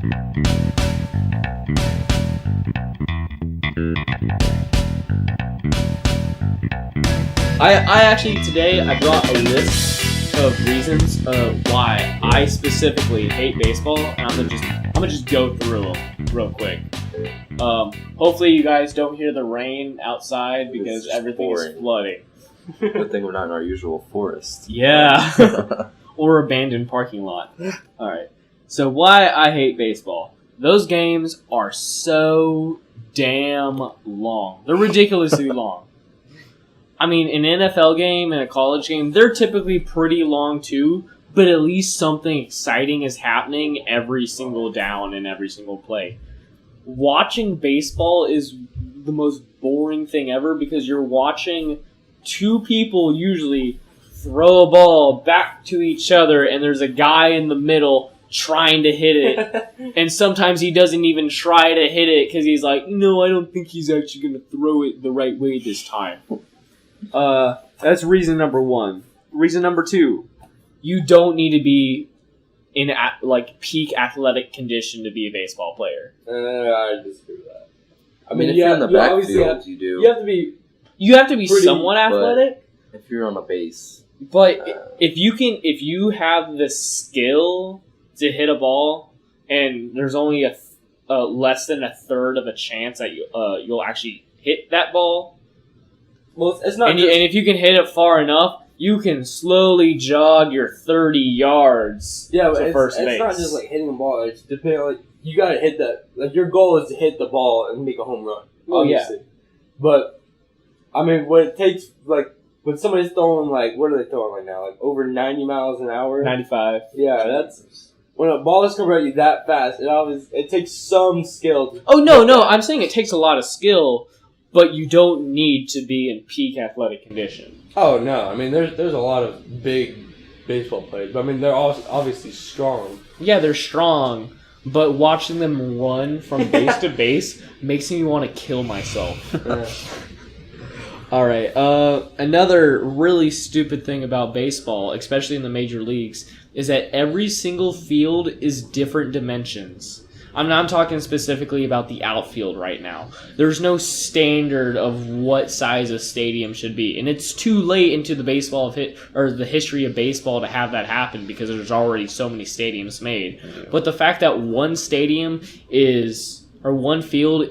I actually today I brought a list of reasons why I specifically hate baseball, and I'm gonna just go through them real quick. Hopefully you guys don't hear the rain outside because everything is flooding. Good thing we're not in our usual forest. Yeah, or abandoned parking lot. All right. So why I hate baseball? Those games are so damn long. They're ridiculously long. I mean, an NFL game and a college game, they're typically pretty long too, but at least something exciting is happening every single down and every single play. Watching baseball is the most boring thing ever because you're watching two people usually throw a ball back to each other and there's a guy in the middle trying to hit it. And sometimes he doesn't even try to hit it because he's like, no, I don't think he's actually going to throw it the right way this time. That's reason number one. Reason number two, you don't need to be in peak athletic condition to be a baseball player. I disagree with that. I mean, if you're in the backfield, you do. You have to be somewhat athletic. If you're on the base, but if you have the skill to hit a ball, and there's only a less than a third of a chance that you'll actually hit that ball. Well, it's not. And if you can hit it far enough, you can slowly jog your 30 yards to first base. It's not just like hitting a ball. It's depending. Like you gotta hit that. Like your goal is to hit the ball and make a home run. Obviously. Yeah. But I mean, when it takes when somebody's throwing what are they throwing right now? Like over 90 miles an hour. 95. Yeah, that's when a ball is coming at you that fast. It takes some skill. No. I'm saying it takes a lot of skill. But you don't need to be in peak athletic condition. Oh, no. I mean, there's a lot of big baseball players. But, I mean, they're all obviously strong. Yeah, they're strong. But watching them run from base to base makes me want to kill myself. All right. Another really stupid thing about baseball, especially in the major leagues, is that every single field is different dimensions. I'm talking specifically about the outfield right now. There's no standard of what size a stadium should be, and it's too late into the the history of baseball to have that happen because there's already so many stadiums made. Yeah. But the fact that one field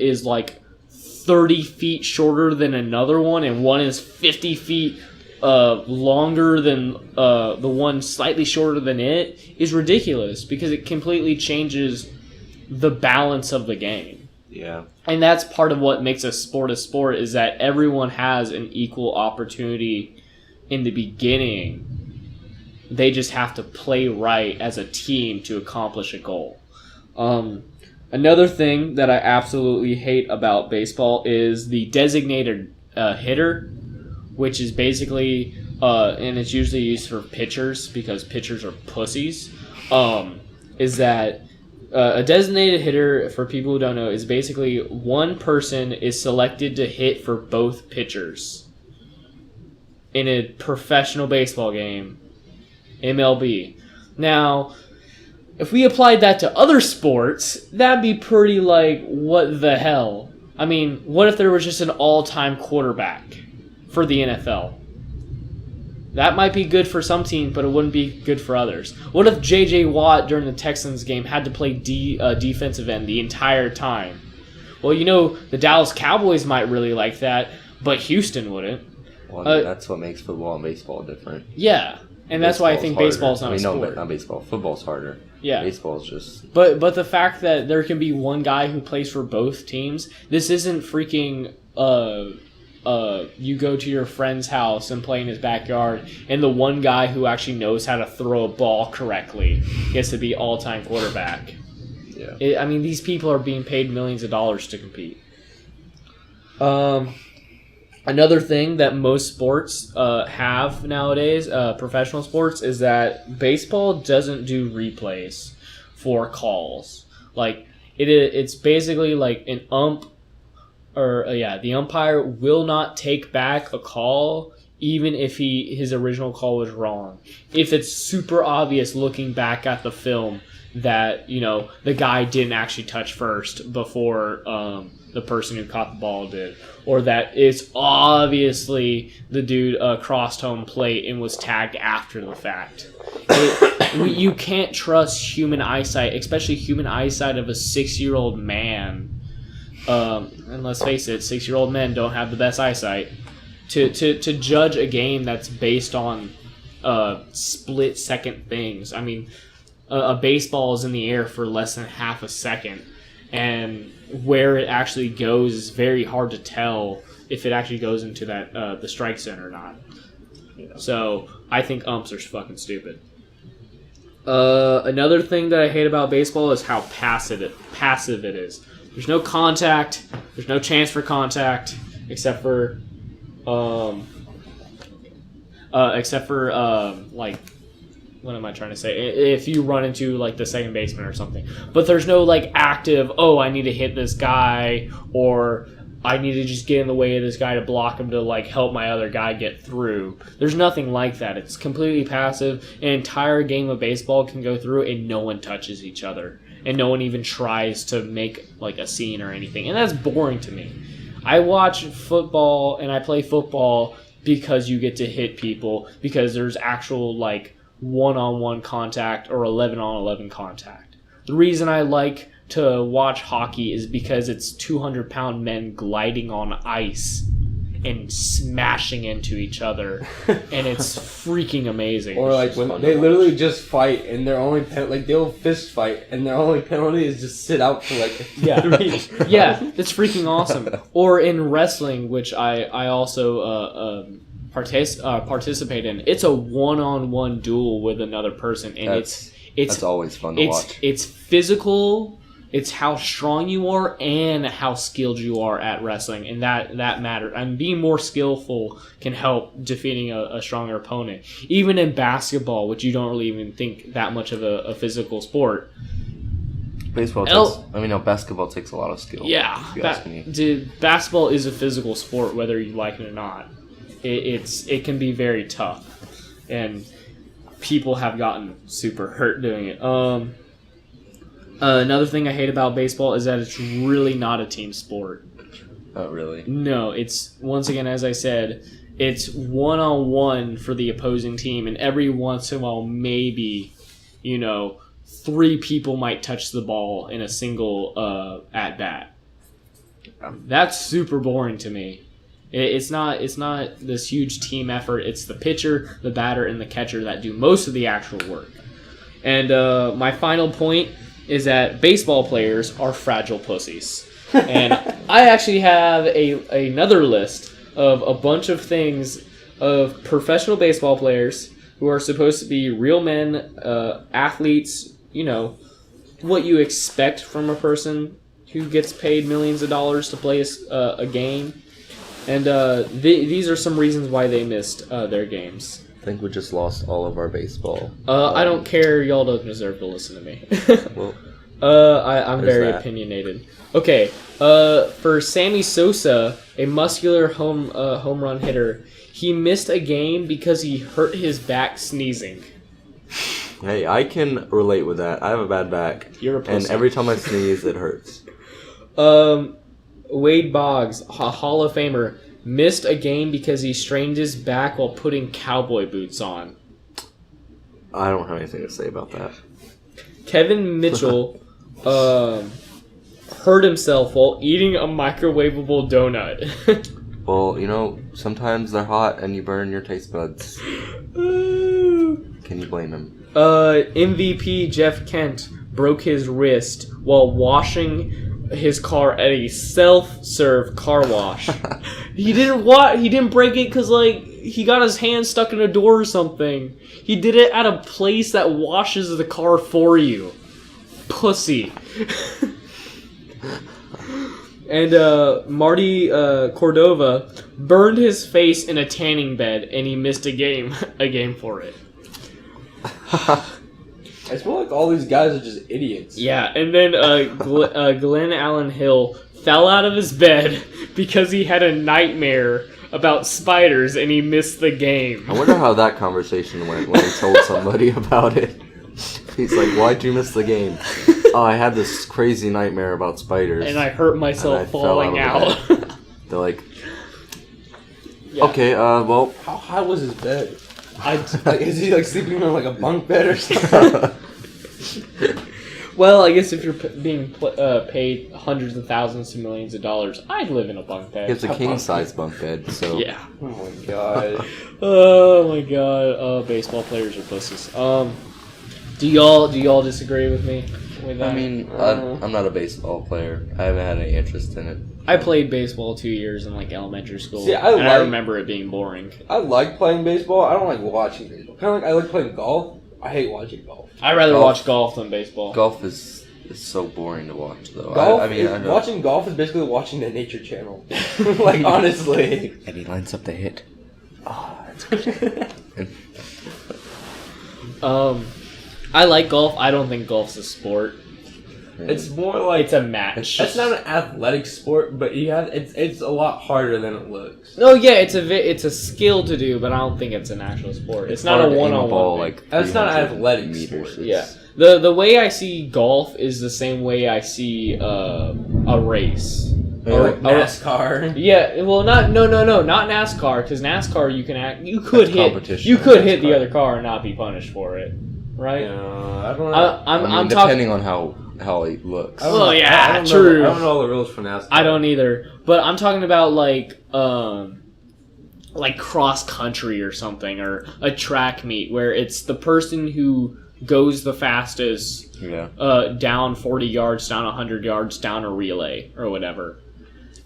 is like 30 feet shorter than another one, and one is 50 feet longer than the one slightly shorter than it, is ridiculous because it completely changes the balance of the game. Yeah. And that's part of what makes a sport is that everyone has an equal opportunity in the beginning. They just have to play right as a team to accomplish a goal. Another thing that I absolutely hate about baseball is the designated hitter, which is basically, and it's usually used for pitchers because pitchers are pussies, is that a designated hitter, for people who don't know, is basically one person is selected to hit for both pitchers in a professional baseball game, MLB. Now, if we applied that to other sports, that'd be pretty what the hell? I mean, what if there was just an all-time quarterback for the NFL? That might be good for some teams, but it wouldn't be good for others. What if J.J. Watt during the Texans game had to play defensive end the entire time? Well, the Dallas Cowboys might really like that, but Houston wouldn't. Well, that's what makes football and baseball different. Yeah, and that's why I think baseball's not a sport. No, not baseball. Football's harder. Yeah. Baseball's just... But the fact that there can be one guy who plays for both teams, this isn't freaking... you go to your friend's house and play in his backyard, and the one guy who actually knows how to throw a ball correctly gets to be all-time quarterback. Yeah. These people are being paid millions of dollars to compete. Another thing that most sports have nowadays, professional sports, is that baseball doesn't do replays for calls. It's basically like an the umpire will not take back a call even if his original call was wrong. If it's super obvious looking back at the film that, the guy didn't actually touch first before the person who caught the ball did, or that it's obviously the dude crossed home plate and was tagged after the fact. You can't trust human eyesight, especially human eyesight of a 6-year-old man. And let's face it, 6-year-old men don't have the best eyesight. To judge a game that's based on split-second things. I mean, a baseball is in the air for less than half a second, and where it actually goes is very hard to tell if it actually goes into the strike zone or not. So I think umps are fucking stupid. Another thing that I hate about baseball is how passive it is. There's no contact. There's no chance for contact except for like, what am I trying to say? If you run into like the second baseman or something, but there's no like active, I need to hit this guy, or I need to just get in the way of this guy to block him to like help my other guy get through. There's nothing like that. It's completely passive. An entire game of baseball can go through and no one touches each other, and no one even tries to make like a scene or anything, and that's boring to me. I watch football and I play football because you get to hit people, because there's actual like 1-on-1 contact or 11-on-11 contact. The reason I like to watch hockey is because it's 200-pound men gliding on ice and smashing into each other, and it's freaking amazing. Or like when they literally just fight and their only they'll fist fight and their only penalty is just sit out for like 3. Yeah, it's freaking awesome. Or in wrestling, which I also participate in, it's a 1-on-1 duel with another person, and that's always fun to watch. It's physical. It's how strong you are and how skilled you are at wrestling, and that matters. And being more skillful can help defeating a stronger opponent. Even in basketball, which you don't really even think that much of a physical sport. Basketball takes a lot of skill. Yeah, basketball is a physical sport, whether you like it or not. It can be very tough, and people have gotten super hurt doing it. Another thing I hate about baseball is that it's really not a team sport. Oh, really? No, it's, once again, as I said, it's 1-on-1 for the opposing team, and every once in a while, maybe, 3 people might touch the ball in a single at-bat. That's super boring to me. It's not this huge team effort. It's the pitcher, the batter, and the catcher that do most of the actual work. And my final point is that baseball players are fragile pussies. And I actually have another list of a bunch of things of professional baseball players who are supposed to be real men, athletes, what you expect from a person who gets paid millions of dollars to play a game. And these are some reasons why they missed their games. I think we just lost all of our baseball. I don't care. Y'all don't deserve to listen to me. I'm very opinionated. Okay. For Sammy Sosa, a muscular home run hitter, he missed a game because he hurt his back sneezing. Hey, I can relate with that. I have a bad back. You're a pussy. And every time I sneeze, it hurts. Wade Boggs, a Hall of Famer, missed a game because he strained his back while putting cowboy boots on. I don't have anything to say about that. Kevin Mitchell hurt himself while eating a microwavable donut. Well, sometimes they're hot and you burn your taste buds. Can you blame him? MVP Jeff Kent broke his wrist while washing his car at a self-serve car wash. He didn't break it because he got his hand stuck in a door or something. He did it at a place that washes the car for you. Pussy. And Marty Cordova burned his face in a tanning bed, and he missed a game for it. I feel like all these guys are just idiots. Yeah, and then Glenn Allen Hill fell out of his bed because he had a nightmare about spiders and he missed the game. I wonder how that conversation went when he told somebody about it. He's like, "Why'd you miss the game?" "Oh, I had this crazy nightmare about spiders. And I hurt myself falling out. They're like, Yeah. "Okay, well..." How high was his bed? Is he like sleeping on like a bunk bed or something? Well, I guess if you're being paid hundreds of thousands to millions of dollars, I'd live in a bunk bed. It's a king-size bunk bed, so... Yeah. Oh my god. Oh my god. Baseball players are pussies. Do y'all disagree with me with that? I mean, I'm not a baseball player. I haven't had any interest in it. I played baseball 2 years in like elementary school. See, I remember it being boring. I like playing baseball. I don't like watching baseball. Kind of like I like playing golf. I hate watching golf. I'd rather watch golf than baseball. Golf is so boring to watch, though. Watching golf is basically watching the Nature Channel. Like, honestly. And he lines up the hit. Oh, that's good. I like golf. I don't think golf's a sport. It's more like It's a match. it's not an athletic sport, but it's a lot harder than it looks. No, yeah, it's a skill to do, but I don't think it's an actual sport. It's not a hard to aim one-on-one ball, thing. like, That's not an 300 athletic meters. sport. Yeah. The way I see golf is the same way I see a race. Or NASCAR. Yeah, well, not NASCAR, because NASCAR you could hit competition. the other car and not be punished for it, right? I don't know. I'm depending talking. on how he looks. Well, yeah, I don't true. Know, I don't know all the rules for NASCAR. I don't either, but I'm talking about like cross country or something, or a track meet where it's the person who goes the fastest, down 40 yards, down 100 yards, down a relay or whatever.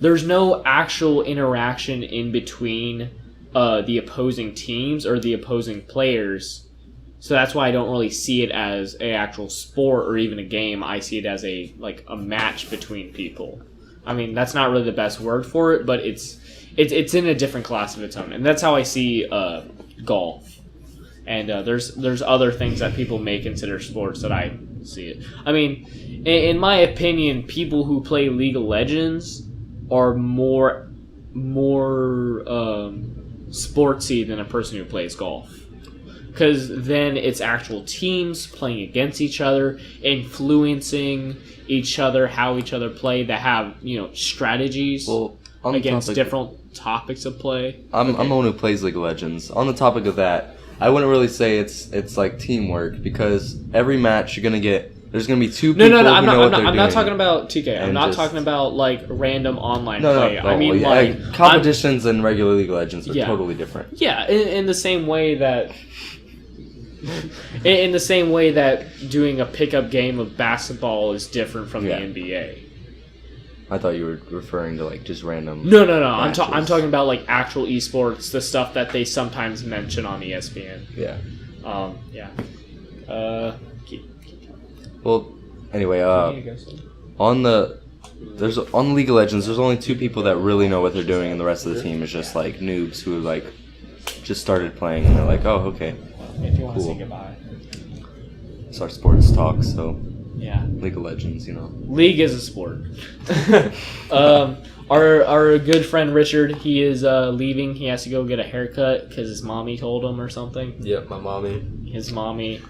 There's no actual interaction in between the opposing teams or the opposing players, so that's why I don't really see it as an actual sport or even a game. I see it as a match between people. I mean, that's not really the best word for it, but it's in a different class of its own, and that's how I see golf. And there's other things that people may consider sports that I see it. I mean, in my opinion, people who play League of Legends are more sportsy than a person who plays golf. Because then it's actual teams playing against each other, influencing each other, how each other play, that have strategies against different topics of play. I'm the one who plays League of Legends. On the topic of that, I wouldn't really say it's like teamwork, because every match there's gonna be two people. No, I'm not talking about 2K. I'm not talking about like random online play. I mean like competitions and regular League of Legends are totally different. Yeah, in the same way that. In the same way that doing a pickup game of basketball is different from the NBA. I thought you were referring to like just random. No. I'm talking about like actual esports, the stuff that they sometimes mention on ESPN. Yeah. Well, anyway, on the League of Legends, there's only two people that really know what they're doing, and the rest of the team is just like noobs who like just started playing, and they're like, oh, okay. If you want to say goodbye. It's our sports talk, so yeah. League of Legends, League is a sport. Our good friend Richard, he is leaving. He has to go get a haircut because his mommy told him or something. Yep, my mommy. His mommy,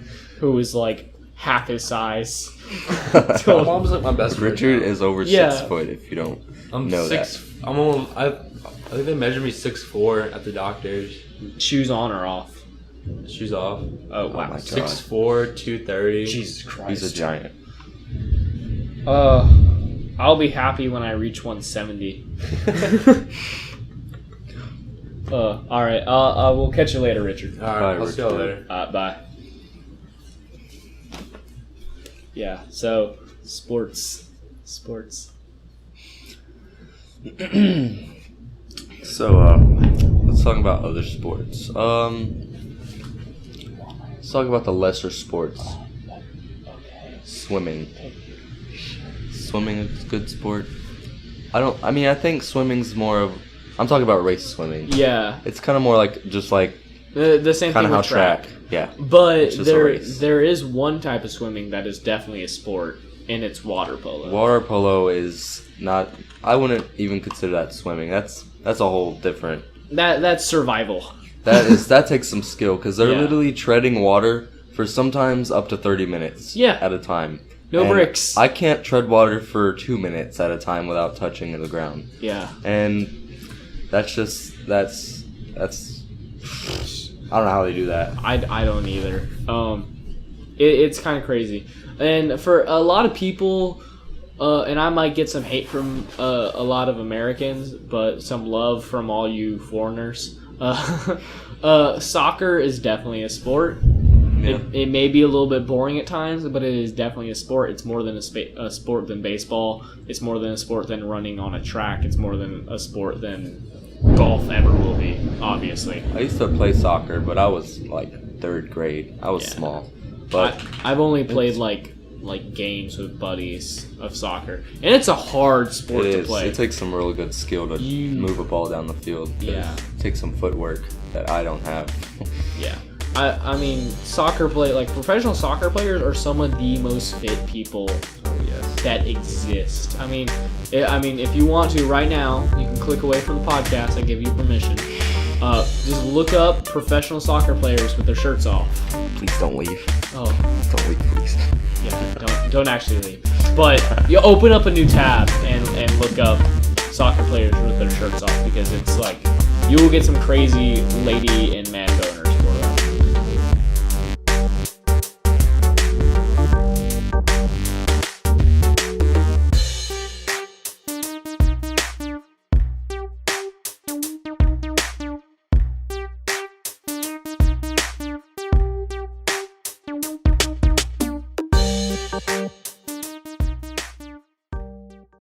who is like half his size. My mom's like my best friend. Richard is over 6 foot. If you don't know that, I think they measured me 6'4" at the doctor's. Shoes on or off? Shoes off. Oh wow. 6'4", 230. Jesus Christ. He's a giant. I'll be happy when I reach 170. All right. We'll catch you later, Richard. All right. Bye, I'll see you Richard. later. Bye. Yeah. So sports. So let's talk about other sports. Let's talk about the lesser sports. Swimming. Swimming is a good sport. I think swimming's more of... I'm talking about race swimming. Yeah. It's kind of more like just like the same kind thing of how with track. Yeah. But It's just a race. there is one type of swimming that is definitely a sport, and it's water polo. Water polo is not. I wouldn't even consider that swimming. That's a whole different. That's survival. That takes some skill because they're Yeah. literally treading water for sometimes up to 30 minutes. Yeah. At a time. No And bricks. I can't tread water for 2 minutes at a time without touching the ground. Yeah. And that's I don't know how they do that. I don't either. It's kind of crazy, and for a lot of people, and I might get some hate from a lot of Americans, but some love from all you foreigners. Soccer is definitely a sport. Yeah. It may be a little bit boring at times, but it is definitely a sport. It's more than a sport than baseball. It's more than a sport than running on a track. It's more than a sport than golf ever will be, obviously. I used to play soccer, but I was like 3rd grade. I was small. But I've only played like games with buddies of soccer, and it's a hard sport to play. It takes some really good skill to move a ball down the field. Yeah. It takes some footwork that I don't have. Yeah. I mean, professional soccer players are some of the most fit people that exist. I mean, if you want to right now, you can click away from the podcast. I give you permission. Just look up professional soccer players with their shirts off. Please don't leave. Oh, Don't leave, please. yeah. Don't actually leave. But you open up a new tab and look up soccer players with their shirts off, because it's like you will get some crazy lady and man going